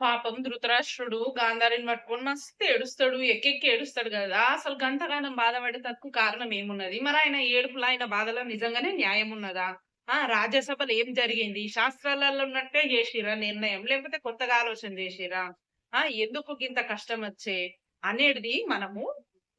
పాపం ధృతరాష్ట్రుడు గాంధారిని పట్టుకొని మస్తు ఏడుస్తాడు. ఎక్కెక్కి ఏడుస్తాడు గదా! అసలు గంతగానం బాధపడేటకు కారణం ఏమున్నది? మరి ఆయన ఏడుపులో, ఆయన బాధలో నిజంగానే న్యాయం ఉన్నదా? రాజ్యసభలో ఏం జరిగింది? శాస్త్రాలలో ఉన్నట్టే జేషిర్రా నిర్ణయం? లేకపోతే కొత్తగా ఆలోచన జేషిర్రా? ఎందుకు గింత కష్టమొచ్చే? అనేది మనము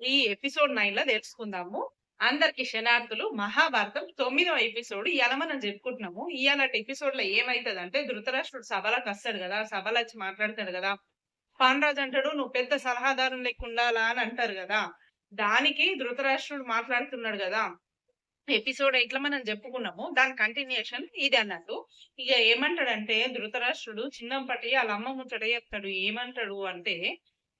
ఈ ఎపిసోడ్ 9లో తెలుసుకుందాము. అందరికి క్షణార్థులు. మహాభారతం 9వ ఎపిసోడ్ ఇయాల మనం జెప్పుకుంటున్నాము. ఇయాలటి ఎపిసోడ్‌లో ఏమైతదంటే ధృతరాష్ట్రుడు సభలకొస్తాడు గదా! సభలొచ్చి మాట్లాడతాడు గదా! పాండురాజు అంటాడు, "నువ్వు పెద్ద సలహాదారుని లెక్క ఉండాలా" అని అంటారు గదా! దానికి ధృతరాష్ట్రుడు మాట్లాడుతున్నాడు గదా! ఎపిసోడ్ 8లో మనం జెప్పుకున్నాము. దాని కంటిన్యూయేషన్ ఇది అన్నట్టు. ఇగ ఏమంటాడంటే ధృతరాష్ట్రుడు చిన్నంపటి ఆళ్ళ అమ్మ ముచ్చట చెప్తాడు. ఏమంటాడు అంటే,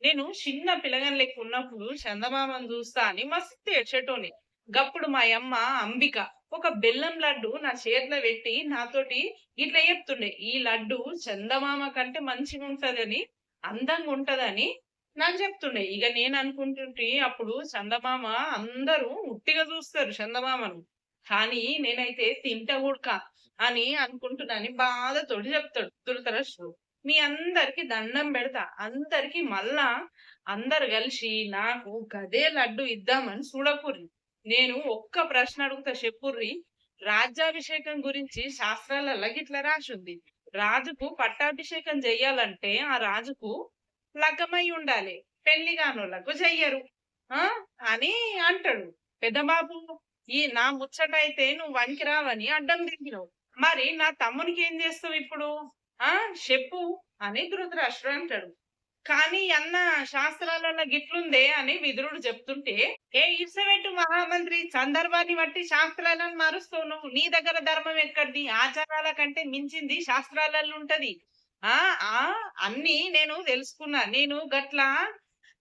"నేను చిన్న పిల్లగాని లెక్క ఉన్నప్పుడు చందమామను జూస్తా" అని మస్తు ఏడ్చేటోన్ని. గప్పుడు మా యమ్మ అంబిక ఒక బెల్లం లడ్డు నా చేతిలో పెట్టి నాతోటి ఇట్లా చెప్తుండే, "ఈ లడ్డు చందమామ కంటే మంచిగుంటదని, అందంగుంటదని" నాకు చెప్తుండే. ఇగ నేననుకుంటుంటి అప్పుడు చందమామ అందరూ ఉట్టిగా చూస్తారు చందమామను. కానీ నేనైతే తింటా గూడక అని అనుకుంటున్నాని బాధతోటి చెప్తాడు ధృతరాష్ట్రుడు. మీ అందరికి దండం బెడతా. అందరికి మళ్ళా అందరు గలిషి నాకు గదే లడ్డు ఇద్దామని చూడకుర్రి. నేను ఒక్క ప్రశ్న అడుగుతా చెప్పుర్రి. రాజ్యాభిషేకం గురించి శాస్త్రాలల్ల గిట్ల రాసుంది. రాజుకు పట్టాభిషేకం జెయ్యాలంటే ఆ రాజుకు లగ్గమై ఉండాలి. పెళ్లి గానోళ్ళకు చెయ్యరు. ఆ! అని అంటాడు. పెద్దబాబు నా ముచ్చటైతే నువ్వు వనికి అడ్డం తిరిగినవు. మరి నా తమ్మునికేం జేస్తావిప్పుడు? ఆ! చెప్పు అని ధృతరాష్ట్రుడు అంటాడు. కానీ అన్న శాస్త్రాలలో గిట్లుందే అని విదురుడు చెప్తుంటే, ఇడిసబెట్టు మహామంత్రి సందర్భాన్ని బట్టి శాస్త్రాలను మారుస్తావు నువ్వు. నీ దగ్గర ధర్మం ఎక్కడిది? ఆచారాల కంటే మించింది శాస్త్రాలలో ఉంటది. ఆ! ఆ! అన్నీ నేను తెలుసుకున్నా. నేను గట్ల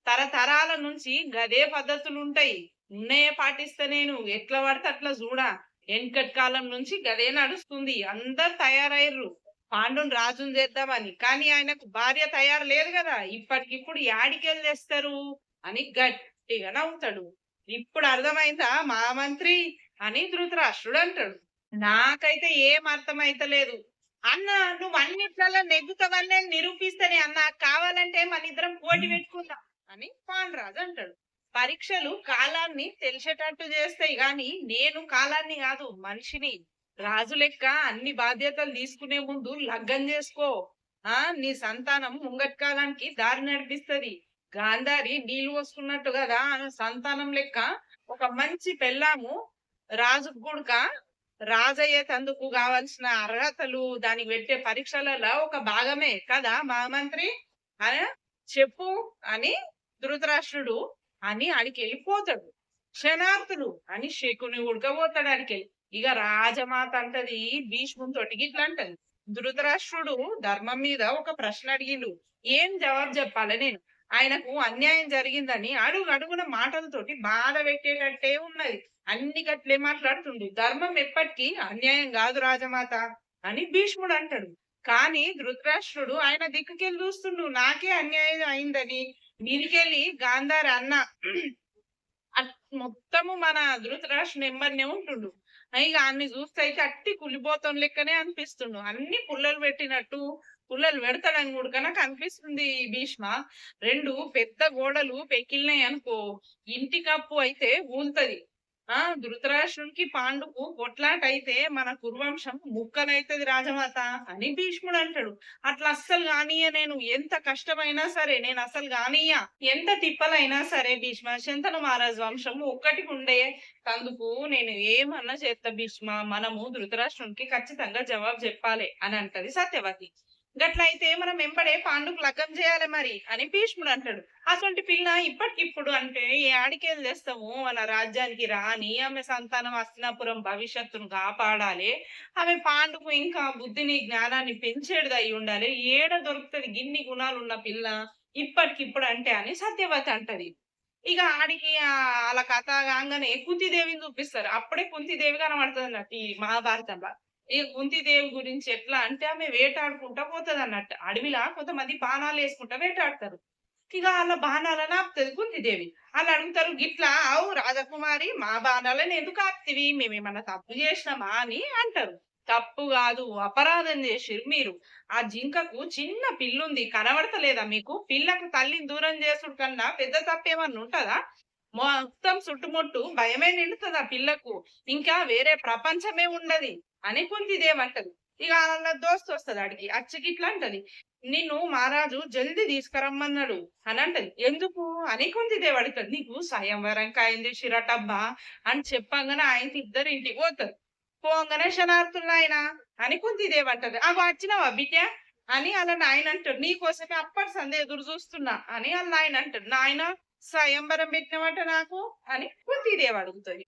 తరతరాల నుంచి గదే పద్ధతులుంటయి. ఉన్నయే పాటిస్తా నేను. ఎట్లా పడితే అట్లా జూడా. ఎనకటి కాలం నుంచి గదే నడుస్తుంది. అందరు తయారయ్యిర్రు. పాండుని రాజుని చేద్దామని. కానీ ఆయనకు భార్య తయారు లేదు గదా! ఇప్పటికిప్పుడు యాడికెళ్ళి తెస్తారు? అని గట్టిగా నవ్వుతాడు. ఇప్పుడు అర్థమైందా మహామంత్రి అని ధృతరాష్ట్రుడు అంటాడు. నాకైతే ఏం అర్థమైతలేదు. అన్న నువ్వన్నిట్లలో నెగ్గుతావని నేను నిరూపిస్తేనే అన్న. కావాలంటే మనిద్దరం పోటీ పెట్టుకుందాం అని పాండురాజు అంటాడు. పరీక్షలు కాలాన్ని తెలిసేటట్టు చేస్తాయి గాని, నేను కాలాన్ని గాదు మనిషిని. రాజు లెక్క అన్ని బాధ్యతలు తీసుకునే ముందు లగ్గం చేసుకో. నీ సంతానం ముంగటి కాలానికి దారి నడిపిస్తది. గాంధారి నీళ్లు పోసుకున్నట్టు గదా సంతానం లెక్క ఒక మంచి పెళ్ళాము రాజుకు గుడక రాజయ్యేటందుకు గావాల్సిన అర్హతలు, దానికి పెట్టే పరీక్షలలో ఒక భాగమే కదా మహామంత్రి? ఆ! చెప్పు అని ధృతరాష్ట్రుడు అని ఆడికెళ్ళిపోతాడు. క్షణార్థులు అని శకుని ఉడకబోతాడు ఆడికెళ్ళి. ఇగ రాజమాత అంటది భీష్మునితోటి గిట్లంటది. ధృతరాష్ట్రుడు ధర్మం మీద ఒక ప్రశ్న అడిగిండు. ఏం జవాబు చెప్పాలి నేను? ఆయనకు అన్యాయం జరిగిందని అడుగడుగున మాటలతోటి బాధ పెట్టేటట్టే ఉన్నది. అన్ని గట్లే మాట్లాడుతుండు. ధర్మం ఎప్పటికీ అన్యాయం గాదు రాజమాత అని భీష్ముడు అంటాడు. కానీ ధృతరాష్ట్రుడు ఆయన దిక్కుకెళ్ళి చూస్తుండు. నాకే అన్యాయం అయిందని. మీదికెళ్ళి గాంధారి అన్న మొత్తము మన ధృతరాష్ట్రుని ఎంబడినే ఉంటుండు. ఇగ ఆన్ని చూస్తే అయితే అట్టి కుళ్ళిపోతాం లెక్కనే అనిపిస్తుండు. అన్ని పుల్లలు పెట్టినట్టు పుల్లలు పెడతాడని కూడక నాకు అనిపిస్తుంది భీష్మ. 2 పెద్ద గోడలు పెకిలినాయనుకో ఇంటి కప్పు అయితే ఊల్తది. ధృతరాష్ట్రునికి పాండుకు కొట్లాటైతే మన కురువంశం ముక్కలైతది రాజమాత అని భీష్ముడు అంటాడు. అట్లా అస్సలు గానియ్య నేను. ఎంత కష్టమైనా సరే నేను అసలు గానియ్య. ఎంత తిప్పలైనా సరే భీష్మ శంతను మహారాజు వంశం ఒక్కటిగుండే తందుకు నేను ఏమన్నా చేత్తా భీష్మ. మనము ధృతరాష్ట్రునికి ఖచ్చితంగా జవాబు చెప్పాలి అని అంటది సత్యవతి. గట్లయితే మనం వెంబడే పాండుకు లగ్గం చేయాలి మరి అని భీష్ముడు అంటాడు. అసొంటి పిల్ల ఇప్పటికిప్పుడు అంటే యాడికెళ్ళి తెస్తాము? మన రాజ్యానికి రాని ఆమె సంతానం హస్తినాపురం భవిష్యత్తును కాపాడాలి. ఆమె పాండుకు ఇంకా బుద్ధిని, జ్ఞానాన్ని పెంచేటిది అయి ఉండాలి. ఏడ దొరుకుతది గిన్ని గుణాలున్న పిల్ల ఇప్పటికిప్పుడు అంటే అని సత్యవతి అంటది. ఇగ ఆడికి ఆళ్ళ కథ కాంగానే కుంతీదేవిని చూపిస్తారు. అప్పుడే కుంతీదేవి కనబడతదన్నట్టు ఈ మహాభారతంల. ఈ కుంతీదేవి గురించి ఎట్లా అంటే ఆమె వేటాడుకుంటా పోతదన్నట్టు. అడవిలా కొంతమంది బాణాలేసుకుంటా వేటాడతారు. ఇగ ఆళ్ళ బాణాలను ఆపుతది కుంతీదేవి. ఆళ్ళడుగుతారు, "గిట్లా ఆవు రాజకుమారి మా బాణాలను ఎందుకు ఆపుతివి? మేమేమన్నా తప్పు జేసినామా?" అని అంటారు. తప్పు గాదు. అపరాధం జేసిర్రు మీరు. ఆ జింకకు చిన్న పిల్లుంది. కనబడతలేదా మీకు? పిల్లకు తల్లిని దూరం జేసుడు కన్నా పెద్ద తప్పేమన్నా ఉంటదా? మొత్తం చుట్టుముట్టు భయమే నిండుతది ఆ పిల్లకు. ఇంకా వేరే ప్రపంచమే ఉండది అని కుంతిదేవంటది. ఇగ ఆళ్ళ దోస్తొస్తది ఆడికి. అచ్చిగిట్లా అంటది. "నిన్ను మహారాజు జల్దీ తీసుకురమ్మన్నాడు" అనంటది. "ఎందుకు?" అని కుంతిదేవి అడుగుతది. "నీకు స్వయంవరం ఖాయం జేసిర్రటబ్బా" అని చెప్పంగానే ఆయనతో ఇద్దరు ఇంటికి పోతరు. పోంగానే "శనార్థుల్నాయన" అని కుంతిదేవి అంటది. "అగో అచ్చినవా బిడ్డ" అని ఆళ్ళ నాయన అంటాడు. "నీకోసమే అప్పటి సంది ఎదురు జూస్తున్నా" అని ఆళ్ళ నాయన అంటాడు. "నాయన స్వయంవరం పెట్టినవట నాకు" అని కుంతిదేవి అడుగుతది.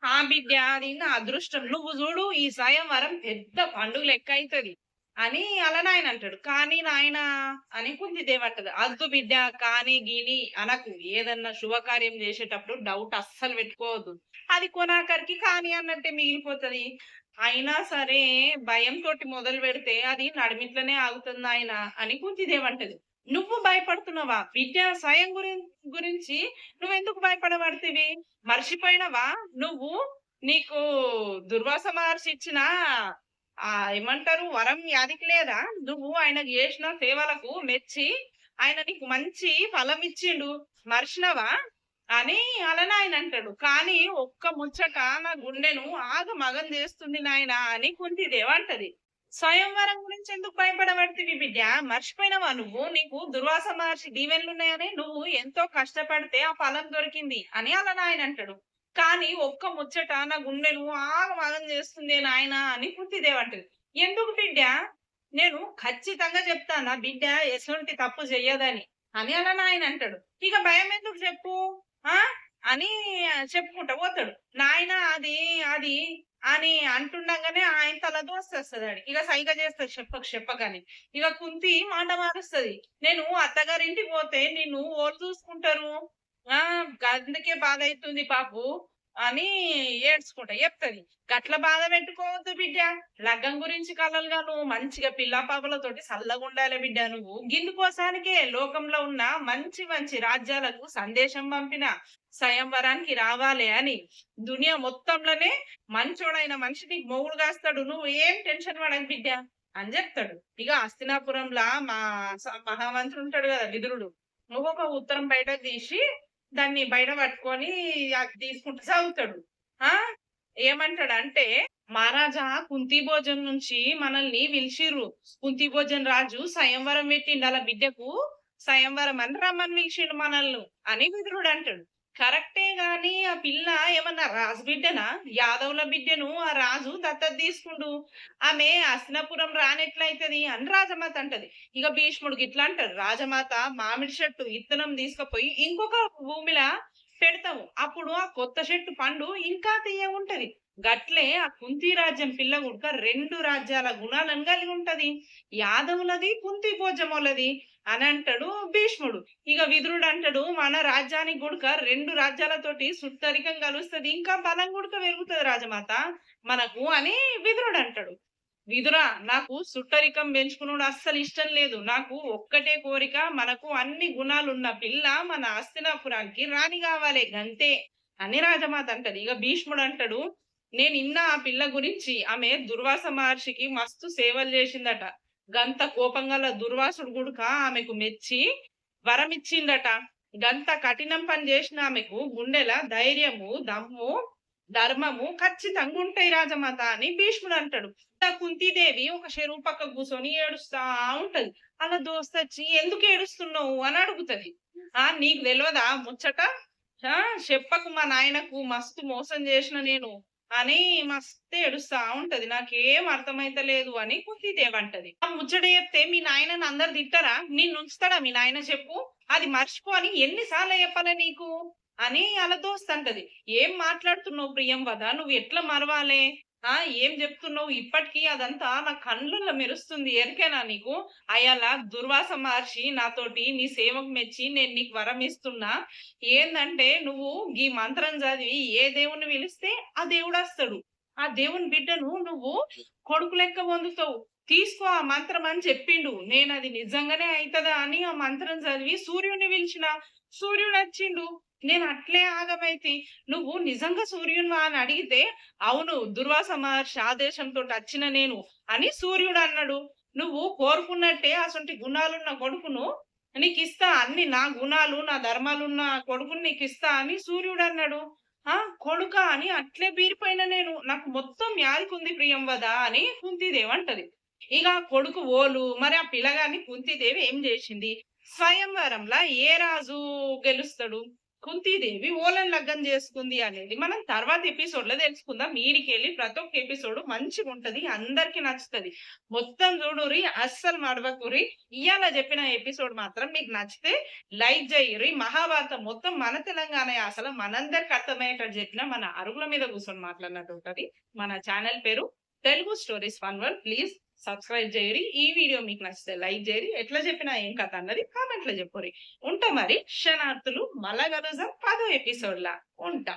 "ఆ బిడ్డ అది నా అదృష్టం. నువ్వు జూడు ఈ స్వయంవరం పెద్ద పండుగ లెక్క అయితది" అని ఆళ్ళ నాయన అంటాడు. "కానీ నాయనా" అని కుంతిదేవి అంటది. "అద్దు బిడ్డ కానీ, గీని అనకు. ఏదన్నా శుభకార్యం జేసేటప్పుడు డౌట్ అస్సలు పెట్టుకోవద్దు. అది కొనాకరికి కానీ అన్నట్టే మిగిలిపోతది. అయినా సరే భయంతోటి మొదలుపెడితే అది నడిమిట్లనే ఆగుతుంది నాయనా" అని కుంతిదేవి అంటది. "నువ్వు భయపడుతున్నావా? బిడ్డ స్వయం గురించి నువ్వెందుకు భయపడబడితివి? మర్చిపోయినవా నువ్వు నీకు దుర్వాస మహర్షి ఇచ్చిన ఏమంటారు వరం యాదికి లేదా? నువ్వు ఆయనకు జేసిన సేవలకు మెచ్చి ఆయన నీకు మంచి ఫలం ఇచ్చిండు. మర్షినవా?" అని ఆళ్ళ నాయన అంటాడు. "కానీ ఒక్క ముచ్చట నా గుండెను ఆగమాగం జేస్తుంది నాయనా" అని కుంతిదేవి అంటది. "స్వయంవరం గురించి ఎందుకు భయపడబడితివి బిడ్డ? మర్చిపోయినవా నువ్వు? నీకు దుర్వాస మహర్షి దీవెనలున్నాయని నువ్వు ఎంతో కష్టపడితే ఆ ఫలం దొరికింది" అని ఆళ్ళ నాయన అంటాడు. "కానీ ఒక్క ముచ్చట నా గుండెను ఆగమాగం జేస్తుందే నాయనా" అని కుంతిదేవి అంటది. "ఎందుకు బిడ్డ? నేను ఖచ్చితంగా జెప్తా నా బిడ్డ ఎసొంటి తప్పు చెయ్యదని" అని ఆళ్ళ నాయన అంటాడు. "ఇక భయమెందుకు జెప్పు ఆ" అని చెప్పుకుంటా పోతాడు. "నాయనా అది" అని అంటుండగానే ఆయన తల దోస్తొస్తది ఆడికి. ఇగ సైగ చేస్తది చెప్పకు చెప్పకని. ఇగ కుంతి మాట మారుస్తది. "నేను అత్తగారింటికి పోతే నిన్ను ఓళ్ళు చూసుకుంటారు? ఆ! గందుకే బాధైతుంది పాపు" అని ఏడ్చుకుంటా చెప్తది. "గట్ల బాధ పెట్టుకోవద్దు బిడ్డ. లగ్గం గురించి కలలుగా నువ్వు మంచిగా పిల్లా పాపలతోటి సల్లగుండాలే బిడ్డ నువ్వు. గిందుకోసానికే లోకంలో ఉన్న మంచి మంచి రాజ్యాలకు సందేశం పంపిన స్వయంవరానికి రావాలే అని. దునియా మొత్తంలోనే మంచోడైన మనిషి నీకు మొగుడు గాస్తాడు. నువ్వు ఏం టెన్షన్ పడకు బిడ్డ" అని జెప్తాడు. ఇగ హస్తినాపురంలా మహామంత్రి ఉంటాడు గదా! విదురుడు. ఒక్కొక్క ఉత్తరం బయటకు తీసి దాన్ని బయట పట్టుకొని అది తీసుకుంటూ చదువుతాడు. ఆ! ఏమంటాడంటే, "మహారాజా కుంతి భోజన్ నుంచి మనల్ని పిలిచిర్రు. కుంతి భోజన్ రాజు స్వయంవరం పెట్టిండు ఆళ్ళ బిడ్డకు స్వయంవరం అని రమ్మని పిలిచిండు మనల్ని" అని విదురుడు అంటాడు. కరెక్టే గాని ఆ పిల్ల ఏమన్నా రాజు బిడ్డనా? యాదవుల బిడ్డను ఆ రాజు దత్తత తీసుకుండు. ఆమె హస్తినాపురం రానెట్లయితది అని రాజమాత అంటది. ఇగ భీష్ముడు గిట్లా అంటాడు. "రాజమాత మామిడి చెట్టు ఇత్తనం తీసుకపోయి ఇంకొక భూమిలా పెడతాము. అప్పుడు ఆ కొత్త చెట్టు పండు ఇంకా తియ్యగుంటది. గట్లే ఆ కుంతి రాజ్యం పిల్ల గుడక 2 రాజ్యాల గుణాలను కలిగి ఉంటది. యాదవులది, కుంతి భోజమోళ్ళది" అని అంటాడు భీష్ముడు. ఇగ విదురుడు అంటాడు, "మన రాజ్యానికి గుడక 2 రాజ్యాలతోటి సుట్టరికం కలుస్తది. ఇంకా బలం గుడక పెరుగుతది రాజమాత మనకు" అని విదురుడు అంటాడు. "విదురా నాకు సుట్టరికం పెంచుకునుడు అస్సలు ఇష్టం లేదు. నాకు ఒక్కటే కోరిక మనకు అన్ని గుణాలున్న పిల్ల మన హస్తినాపురానికి రాణి గావాలే గంతే" అని రాజమాత అంటది. ఇగ భీష్ముడు అంటాడు, "నేనిన్నా ఆ పిల్ల గురించి. ఆమె దుర్వాస మహర్షికి మస్తు సేవలు చేసిందట. గంత కోపం గల దుర్వాసుడు గుడక ఆమెకు మెచ్చి వరమిచ్చిండట. గంత కఠినం పని చేసిన ఆమెకు గుండెల ధైర్యము, దమ్ము, ధర్మము ఖచ్చితంగుంటాయి రాజమాత" అని భీష్ముడు అంటాడు. ఆ కుంతీదేవి ఒక చెరువు పక్కకు కూసొని ఏడుస్తా ఉంటది. ఆళ్ళ దోస్తొచ్చి "ఎందుకు ఏడుస్తున్నావు?" అని అడుగుతది. "నీకు తెలవదా ముచ్చట? ఆ! చెప్పకు మా నాయనకు మస్తు మోసం చేసిన నేను" అని మస్తు ఏడుస్తా ఉంటది. "నాకేం అర్థమైతలేదు" అని కుంతీదేవి అంటది. "ఆ ముచ్చట చెప్తే మీ నాయనని అందరు తిట్టరా? నిన్నుంచుతాడా మీ నాయన చెప్పు? అది మర్చిపో అని ఎన్ని సార్లు చెప్పాలే నీకు" అని ఆళ్ళ దోస్త్ అంటది. "ఏం మాట్లాడుతున్నావు ప్రియంవద? నువ్వు ఎట్లా మరవాలే? ఏం జెప్తున్నావు? ఇప్పటికి అదంతా నా కండ్లల్ల మెరుస్తుంది ఎరికేనా నీకు? అయాల దుర్వాస మహర్షి నాతోటి నీ సేవకు మెచ్చి నేను నీకు వరం ఇస్తున్నా. ఏందంటే నువ్వు గీ మంత్రం చదివి ఏ దేవుడిని పిలిస్తే ఆ దేవుడొస్తడు. ఆ దేవుని బిడ్డను నువ్వు కొడుకు లెక్క పొందుతావు. తీసుకో ఆ మంత్రం" అని చెప్పిండు. నేనది నిజంగానే అయితదా అని ఆ మంత్రం చదివి సూర్యుడిని పిలిచిన. సూర్యుడొచ్చిండు. నేను అట్లే ఆగమైతి. నువ్వు నిజంగా సూర్యునివా అని అడిగితే, అవును దుర్వాస మహర్షి ఆదేశంతోటి అచ్చిన నేను అని సూర్యుడన్నాడు. నువ్వు కోరుకున్నట్టే అసొంటి గుణాలున్న కొడుకును నీకిస్తా. అన్ని నా గుణాలు, నా ధర్మాలున్న కొడుకుని నీకిస్తా అని సూర్యుడన్నాడు. ఆ! కొడుకా అని అట్లే బీరిపోయిన నేను. నాకు మొత్తం యాదికుంది ప్రియంవద అని కుంతీదేవి అంటది. ఇగ కొడుకు ఓలు మరి ఆ పిల్లగాన్ని కుంతీదేవి ఏం జేషింది? స్వయంవరంలా ఏ రాజు గెలుస్తడు? కుంతీదేవి ఓలను లగ్గం చేసుకుంది అనేది మనం తర్వాత ఎపిసోడ్‌లో తెలుసుకుందాం. ఈడికెళ్ళి ప్రతి ఒక్క ఎపిసోడ్ మంచిగుంటది. అందరికి నచ్చుతది. మొత్తం చూడుర్రి. అస్సలు మడవకుర్రి. ఇయ్యాల చెప్పిన ఎపిసోడ్ మాత్రం మీకు నచ్చితే లైక్ జేయుర్రి. మహాభారతం మొత్తం మన తెలంగాణ యాసలో మనందరికి అర్థమయ్యేటట్టు చెప్పిన మన అరుగుల మీద కూర్చొని మాట్లాడినట్టు ఉంటది. మన ఛానల్ పేరు Telugu stories fun world. Please subscribe జేయుర్రి. ఈ వీడియో మీకు నచ్చితే లైక్ జేయుర్రి. ఎట్లా చెప్పినా ఏం కథ అన్నది కామెంట్‌లో చెప్పుర్రి. ఉంటా మరి. శనార్థులు. మళ్ళా కలుద్దాం 10వ ఎపిసోడ్‌ల. ఉంటా.